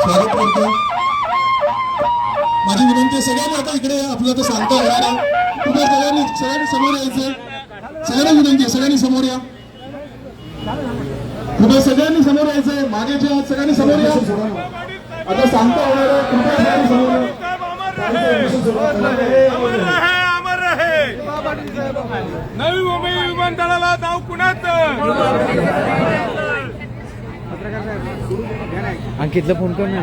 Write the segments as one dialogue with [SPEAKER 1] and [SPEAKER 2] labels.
[SPEAKER 1] स्वागत करतो. माझी विनंती आहे सगळ्यांनी आता इकडे आपलं आता सांगता येणार आहे. तुम्ही सगळ्यांनी समोर यायचं. सगळ्यांना विनंती आहे, सगळ्यांनी समोर या. कृपया सगळ्यांनी समोर यायचंय. मागे जे आहात सगळ्यांनी समोर या. आता सांगता येणार आहे. कृपया सगळ्यांनी समोर या.
[SPEAKER 2] नवी मुंबई विमानतळाला नाव कुणाचं?
[SPEAKER 3] अंकितला फोन कर ना.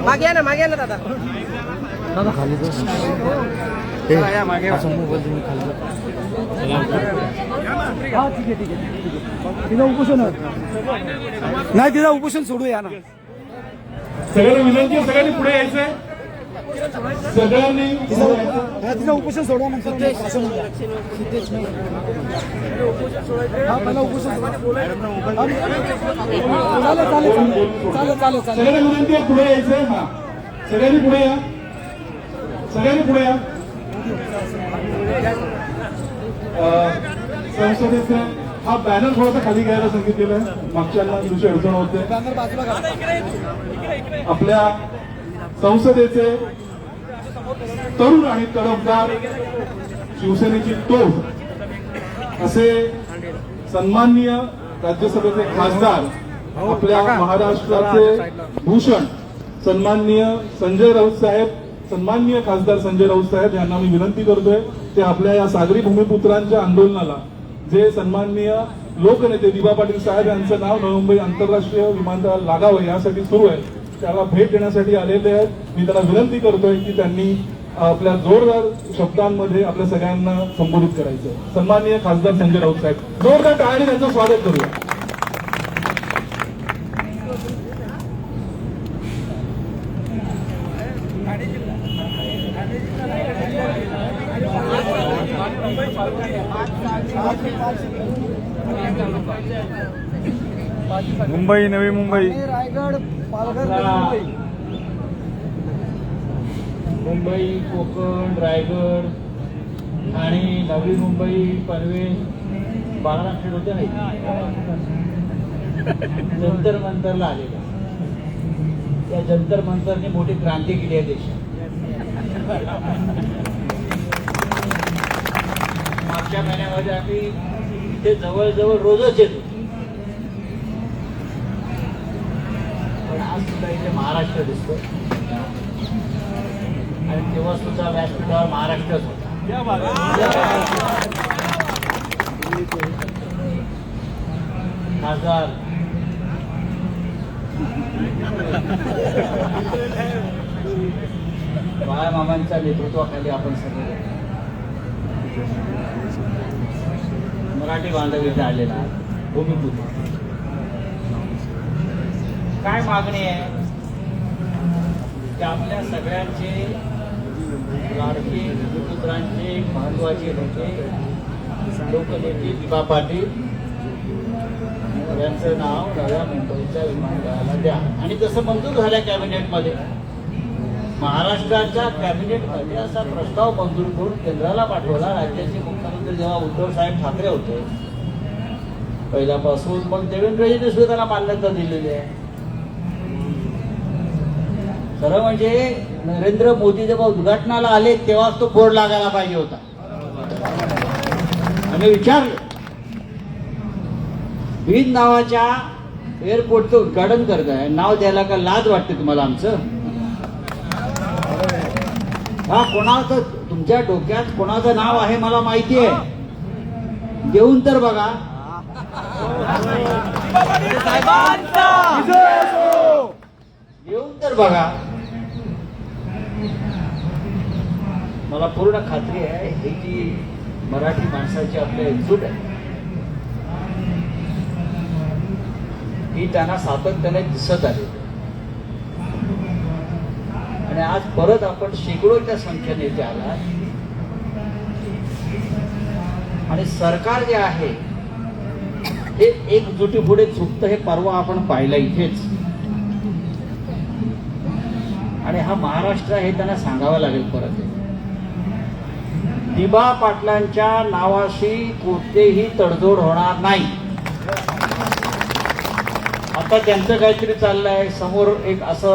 [SPEAKER 4] मागे ना, मागे ना दादा.
[SPEAKER 3] दादा खाली असं मोबाईल तुम्ही खाली तिला उपोषण नाही, तिला उपोषण सोडू या ना.
[SPEAKER 2] सगळ्यांनी विनंती, सगळ्यांनी पुढे यायचंय. सगळ्यांनी
[SPEAKER 3] तिला उपोषण सोडवा नंतर चालेल.
[SPEAKER 2] सगळ्यांनी विनंती आहे पुढे यायचंय. हा सगळ्यांनी पुढे या. सगळ्यांनी पुढे या. संसदेचे हा बॅनर थोडासा खाली घ्यायला सांगितलेला आहे. मागच्यांना दिवशी अडचण होते. आपल्या संसदेचे तरुण आणि तडफदार शिवसेनेची तोफ असे सन्माननीय राज्यसभेचे खासदार, आपल्या महाराष्ट्राचे भूषण सन्माननीय संजय राऊत साहेब, सन्माननीय खासदार संजय राऊत साहेब यांना मी विनंती करतोय ते आपल्या या सागरी भूमिपुत्रांच्या आंदोलनाला जे सन्माननीय लोकनेते दिबा पाटील साहेब यांचं नाव नवी मुंबई आंतरराष्ट्रीय विमानतळाला लागावं यासाठी सुरू आहे, त्याला भेट देण्यासाठी आलेले आहेत. मी त्यांना विनंती करतोय की त्यांनी आपल्या जोरदार शब्दांमध्ये आपल्या सगळ्यांना संबोधित करायचं. सन्माननीय खासदार संजय राऊत साहेब, जोरदार टाळ्याने त्यांचं स्वागत करूया.
[SPEAKER 3] मुंबई, नवी मुंबई,
[SPEAKER 4] रायगड, पालघर,
[SPEAKER 5] मुंबई, कोकण, रायगड, ठाणे, नवी मुंबई, पनवेल, महाराष्ट्र होते नाही. जंतर मंतरला आलेलं. त्या जंतर मंतरने मोठी क्रांती केली आहे देशात. मागच्या महिन्यामध्ये आम्ही इथे जवळजवळ रोजच येतो. पण आज सुद्धा इथे महाराष्ट्र दिसतो आणि तेव्हा सुद्धा व्यासपीठावर महाराष्ट्रच होता. खासदार बाळामामांच्या नेतृत्वाखाली आपण सगळे मराठी बांधव इथे आलेला भूमिपुत्र. काय मागणी आहे की आपल्या सगळ्यांचे लाडके भूमिपुत्रांचे महत्वाचे नेते लोकनेते दिबा पाटील यांचं नाव नव्या मुंबईच्या विमानतळाला द्या. आणि तसं मंजूर झाल्या कॅबिनेटमध्ये. महाराष्ट्राच्या कॅबिनेटमध्ये असा प्रस्ताव मंजूर करून केंद्राला पाठवला. राज्याचे मुख्यमंत्री जेव्हा उद्धव साहेब ठाकरे होते पहिल्यापासून, मग देवेंद्रजींनी सुद्धा त्याला मान्यता दिलेली आहे. खरं म्हणजे नरेंद्र मोदी जेव्हा उद्घाटनाला आले तेव्हाच तो बोर्ड लागायला पाहिजे होता. आम्ही विचारलं, बीड नावाच्या एअरपोर्टचं उद्घाटन करताय, नाव द्यायला का लाज वाटते तुम्हाला आमचं? हा कोणाचं तुमच्या डोक्यात कोणाचं नाव आहे मला माहिती आहे. देऊन तर बघा. येऊन तर बघा. मला पूर्ण खात्री आहे ही जी मराठी माणसाची आपल्या एकजूट आहे ही त्यांना सातत्याने दिसत आली. आणि आज परत आपण शेकडोच्या संख्येने इथे आला आणि सरकार जे आहे हे एकजुटी पुढे झुकतं हे परवा आपण पाहिलं इथेच. हा महाराष्ट्र हे त्यांना सांगावं लागेल परत. दिबा पाटलांच्या नावाशी कोणतेही तडजोड होणार नाही. आता त्यांचं काहीतरी चाललंय, समोर एक असं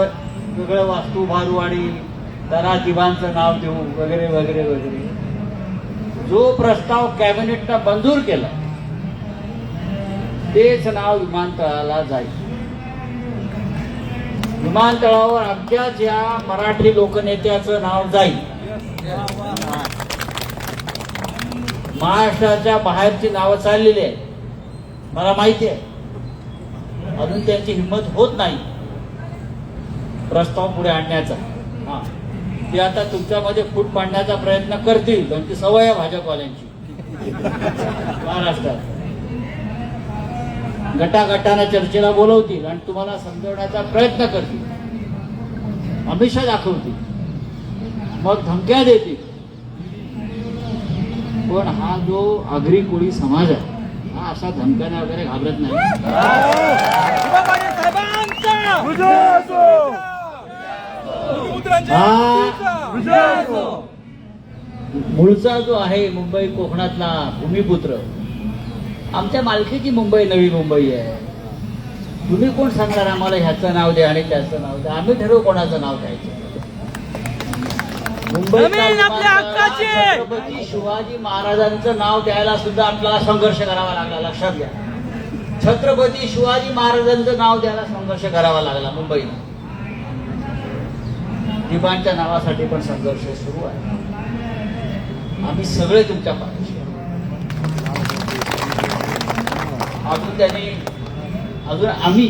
[SPEAKER 5] वेगळं वास्तू भारूवाडी, त्याला दिबांचं नाव देऊ वगैरे वगैरे वगैरे. जो प्रस्ताव कॅबिनेटनं मंजूर केला तेच नाव विमानतळाला जाईल. विमानतळावर अख्ख्याच या मराठी लोकनेत्याचं नाव जाईल. महाराष्ट्राच्या बाहेरची नावं चाललेली आहेत, मला माहिती आहे. अजून त्यांची हिंमत होत नाही प्रस्ताव पुढे आणण्याचा. ते आता तुमच्यामध्ये फूट पाडण्याचा प्रयत्न करतील, त्यांची सवय आहे भाजपवाल्यांची. महाराष्ट्रात गटागटाने चर्चेला बोलवतील आणि तुम्हाला समजवण्याचा प्रयत्न करतील, आमिषा दाखवतील, मग धमक्या देतील. पण हा जो आगरी कोळी समाज आहे हा अशा धमक्याने वगैरे घाबरत नाही. मूळचा जो आहे मुंबई कोकणातला भूमिपुत्र, आमच्या मालकीची मुंबई नवी मुंबई आहे. तुम्ही कोण सांगणार आम्हाला ह्याचं नाव द्या आणि त्याचं नाव द्या? आम्ही ठरवू कोणाचं नाव द्यायचं. छत्रपती शिवाजी महाराजांचं नाव द्यायला सुद्धा आपल्याला संघर्ष करावा लागला, लक्षात घ्या. छत्रपती शिवाजी महाराजांचं नाव द्यायला संघर्ष करावा लागला मुंबईला. दिबांच्या नावासाठी पण संघर्ष सुरू आहे. आम्ही सगळे तुमच्या पाठीशी. अजून आम्ही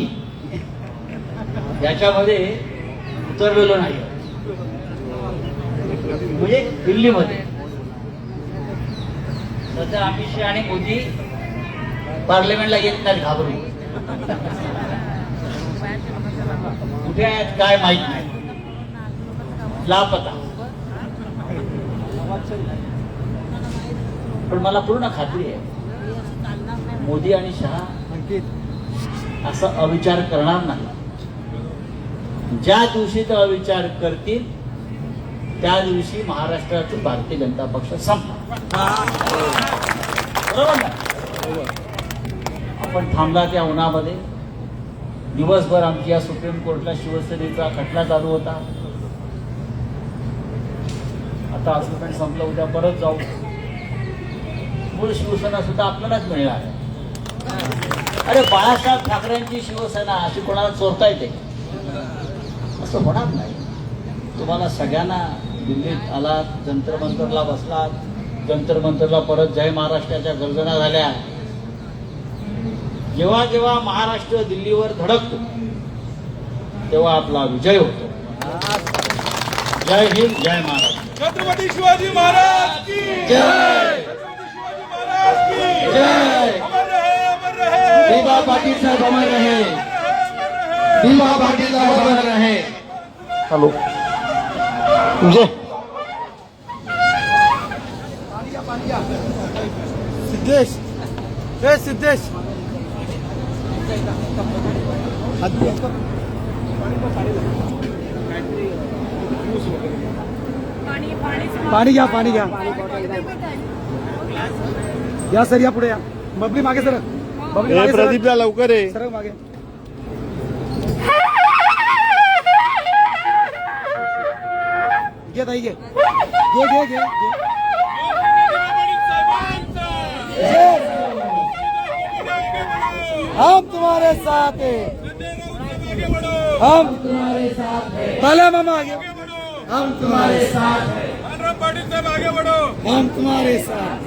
[SPEAKER 5] याच्यामध्ये उतरलेलो नाही. म्हणजे दिल्लीमध्ये सध्या अमित शहा आणि मोदी पार्लमेंटला येत नाहीत घाबरून. कुठे आहेत काय माहित नाही, लापता. पण मला पूर्ण खात्री आहे मोदी आणि शहा असा अविचार करणार नाही. ज्या दिवशी ते अविचार करतील त्या दिवशी महाराष्ट्रातील भारतीय जनता पक्ष संपला. बरोबर ना? आपण थांबला त्या उन्हामध्ये. दिवसभर आमची या सुप्रीम कोर्टला शिवसेनेचा खटला चालू होता. आता आजपर्यंत संपलं, उद्या परत जाऊ. मूळ शिवसेना सुद्धा आपल्यालाच मिळणार आहे. अरे बाळासाहेब ठाकरेंची शिवसेना अशी कोणाला चोरता येते? असं होणार नाही. तुम्हाला सगळ्यांना दिल्लीत आलात, जंतर मंतरला बसलात, जंतर मंतरला परत जय महाराष्ट्राच्या गर्जना झाल्या. जेव्हा जेव्हा महाराष्ट्र दिल्लीवर धडकतो तेव्हा आपला विजय होतो. जय हिंद, जय महाराष्ट्र.
[SPEAKER 2] छत्रपती शिवाजी महाराज की
[SPEAKER 5] जय.
[SPEAKER 2] छत्रपती शिवाजी महाराज की
[SPEAKER 5] जय.
[SPEAKER 2] अमर रहे, अमर रहे.
[SPEAKER 5] दिबा पाटील साहेब अमर रहे. दिबा पाटील साहेब अमर रहे.
[SPEAKER 3] हॅलो तुझे सिद्धेश, हे सिद्धेश पाणी घ्या, पाणी घ्या. या सर, या पुढे या. बबली मागे सर, बबली मागे. प्रदीपला लवकर आहे सर, मागे. घे ताई, घे घे घे घे. हम तुम्हारे साथ हैं, हम तुम्हारे साथ हैं. ताल्या मामा आगे. हम तुम्हारे साथ हैं.
[SPEAKER 2] पाटील साहेब आगे बढ़ो.
[SPEAKER 3] हम तुम्हारे साथ.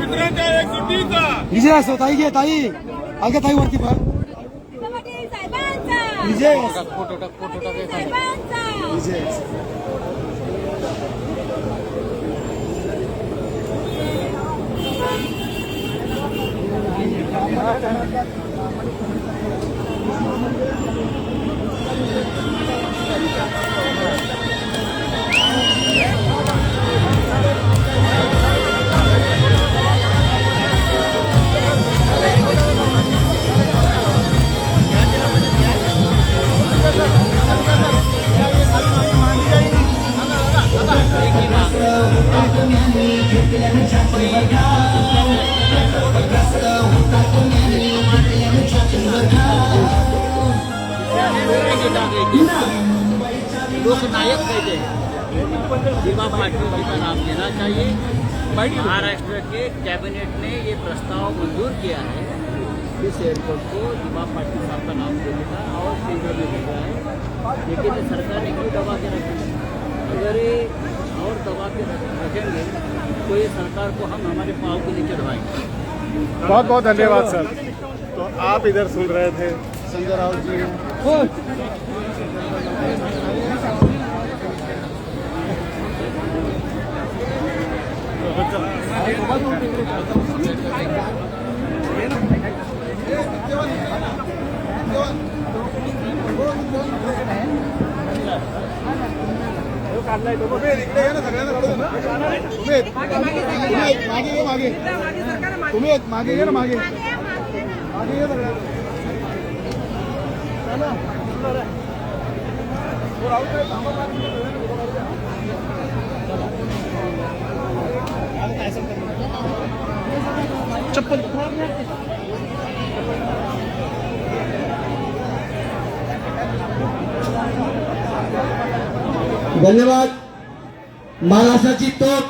[SPEAKER 2] मित्रांच्या एक सुट्टीचा
[SPEAKER 3] विजय असो. ताई घे, ताई आगे, ताई वरती बघ. विजय विजय.
[SPEAKER 5] लोकनायक कहते हैं दिवा पाटिल जी का नाम लेना चाहिए। महाराष्ट्र के कैबिनेट ने ये प्रस्ताव मंजूर किया है इस एयरपोर्ट को दिवा पाटिल साहब का नाम देने का और केंद्र में भेजा है। लेकिन सरकार ने क्यों दबा के रखी? अगर ये और दबा के रखेंगे तो ये सरकार को हम हमारे पाँव के नीचे दबाएंगे।
[SPEAKER 6] बहुत बहुत धन्यवाद सर। तो आप इधर सुन रहे थे संजय राउत जी।
[SPEAKER 2] तुम्ही मागे ये ना, मागे ये सगळ्यांना.
[SPEAKER 3] धन्यवाद. महाराष्ट्राची तोप,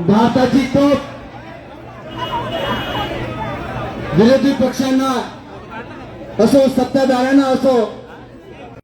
[SPEAKER 3] भारताची तोप विरोधी पक्षांना असो सत्ताधाऱ्यांना असो